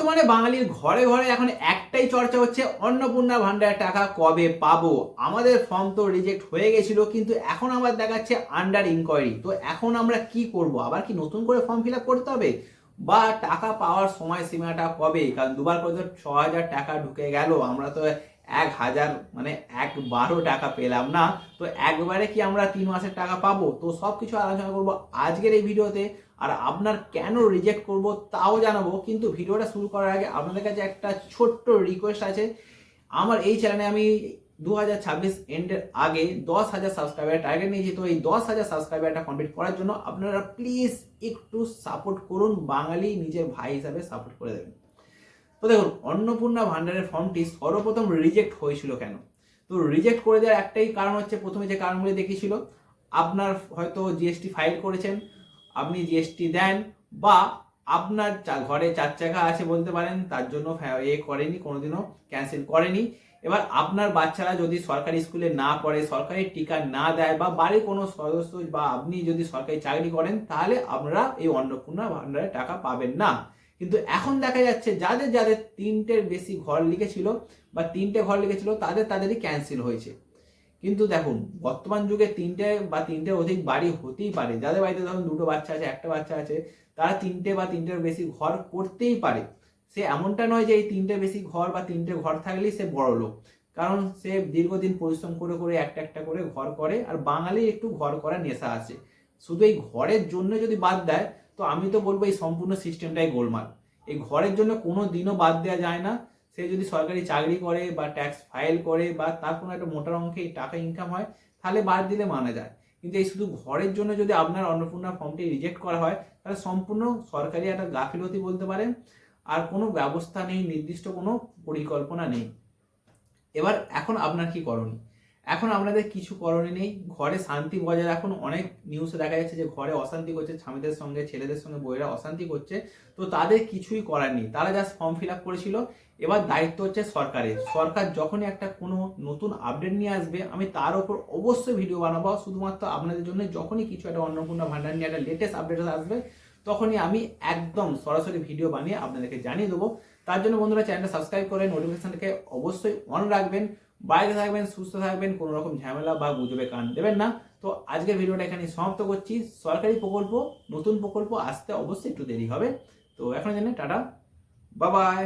বর্তমানে বাঙালির ঘরে ঘরে এখন একটাই চর্চা হচ্ছে অন্নপূর্ণা ভান্ডারের টাকা কবে পাবো। আমাদের ফর্ম তো রিজেক্ট হয়ে গেছিল, কিন্তু এখন আবার দেখাচ্ছে আন্ডার ইনকোয়ারি। তো এখন আমরা কি করব? আবার কি নতুন করে ফর্ম ফিল আপ করতে হবে, বা টাকা পাওয়ার সময়সীমাটা কবে? কারণ দুবার করে তো 6,000 টাকা ঢুকে গেল, আমরা তো 1,000 মানে 1,12 টাকা পেলাম না। তো একবারে কি আমরা 3 মাসের টাকা পাবো? তো সব কিছু আলোচনা করবো আজকের এই ভিডিওতে। আর আপনার কেন রিজেক্ট করব তাও জানাবো। কিন্তু ভিডিওটা শুরু করার আগে আপনাদের কাছে একটা ছোট্ট রিকোয়েস্ট আছে। আমার এই চ্যানেলে আমি 2026 এন্ডের আগে 10,000 সাবস্ক্রাইবার টার্গেট নিয়েছি। তো এই 10,000 সাবস্ক্রাইবারটা কমপ্লিট করার জন্য আপনারা প্লিজ একটু সাপোর্ট করুন, বাঙালি নিজের ভাই হিসাবে সাপোর্ট করে দেবেন। তো দেখুন, অন্নপূর্ণা ভান্ডারের ফর্মটি সর্বপ্রথম রিজেক্ট হয়েছিল কেন? তো রিজেক্ট করে দেওয়ার একটাই কারণ হচ্ছে, প্রথমে যে কারণগুলি দেখিয়েছিল, আপনার হয়তো জিএসটি ফাইল করেছেন, আপনি জিএসটি দেন, বা আপনার ঘরে 4 চাকা আছে বলতে পারেন, তার জন্য করেনি, কোনোদিনও ক্যান্সেল করেনি। এবার আপনার বাচ্চারা যদি সরকারি স্কুলে না পড়ে, সরকারি টিকা না দেয়, বা বাড়ির কোনো সদস্য বা আপনি যদি সরকারি চাকরি করেন, তাহলে আপনারা এই অন্নপূর্ণা ভান্ডারের টাকা পাবেন না। কিন্তু এখন দেখা যাচ্ছে যাদের যাদের 3টের বেশি ঘর লিখেছিল বা 3টে ঘর লিখেছিল, তাদেরই ক্যান্সেল হয়েছে। কিন্তু দেখুন, বর্তমান যুগে 3টে বা 3টের অধিক বাড়ি হতেই পারে। যাদের বাড়িতে ধরুন 2টো বাচ্চা আছে, একটা বাচ্চা আছে, তারা 3টে বা 3টের বেশি ঘর করতেই পারে। সে এমনটা নয় যে এই 3টে বেশি ঘর বা 3টে ঘর থাকলেই সে বড় লোক, কারণ সে দীর্ঘদিন পরিশ্রম করে করে একটা একটা করে ঘর করে। আর বাঙালির একটু ঘর করার নেশা আছে। শুধু এই ঘরের জন্য যদি বাদ দেয়, তো আমি তো বলবো এই সম্পূর্ণ সিস্টেমটাই গোলমাল। এই ঘরের জন্য কোনো দিনও বাদ দেওয়া যায় না। সে যদি সরকারি চাকরি করে বা ট্যাক্স ফাইল করে বা তার কোনো একটা মোটা অঙ্কে টাকা ইনকাম হয়, তাহলে বাদ দিলে মানা যায়। কিন্তু এই শুধু ঘরের জন্য যদি আপনার অন্নপূর্ণা ফর্মটি রিজেক্ট করা হয়, তাহলে সম্পূর্ণ সরকারি একটা গাফিলতি বলতে পারেন। আর কোনো ব্যবস্থা নেই, নির্দিষ্ট কোনো পরিকল্পনা নেই। এবার এখন আপনার কি করণীয়? এখন আপনাদের কিছু করণীয় নেই, ঘরে শান্তি বজায় রাখুন। অনেক নিউজে দেখা যাচ্ছে যে ঘরে অশান্তি করছে, স্বামীদের সঙ্গে, ছেলেদের সঙ্গে বউয়েরা অশান্তি করছে। তো তাদের কিছুই করার নেই, তারা জাস্ট ফর্ম ফিল আপ করেছিল। এবার দায়িত্ব হচ্ছে সরকারের। সরকার যখনই একটা কোনো নতুন আপডেট নিয়ে আসবে, আমি তার ওপর অবশ্যই ভিডিও বানাবো শুধুমাত্র আপনাদের জন্য। যখনই কিছু একটা অন্নপূর্ণা ভান্ডার নিয়ে একটা লেটেস্ট আপডেট আসবে, তখনই আমি একদম সরাসরি ভিডিও বানিয়ে আপনাদেরকে জানিয়ে দেবো। তার জন্য বন্ধুরা, চ্যানেলটা সাবস্ক্রাইব করে নোটিফিকেশনটাকে অবশ্যই অন রাখবেন। বাড়িতে থাকবেন, সুস্থ থাকবেন, কোনো রকম ঝামেলা বা গুজবে কান দেবেন না। তো আজকের ভিডিওটা এখানে সমাপ্ত করছি। সরকারি প্রকল্প, নতুন প্রকল্প আসতে অবশ্যই একটু দেরি হবে। তো এখন জানেন, টাটা, বাই বাই।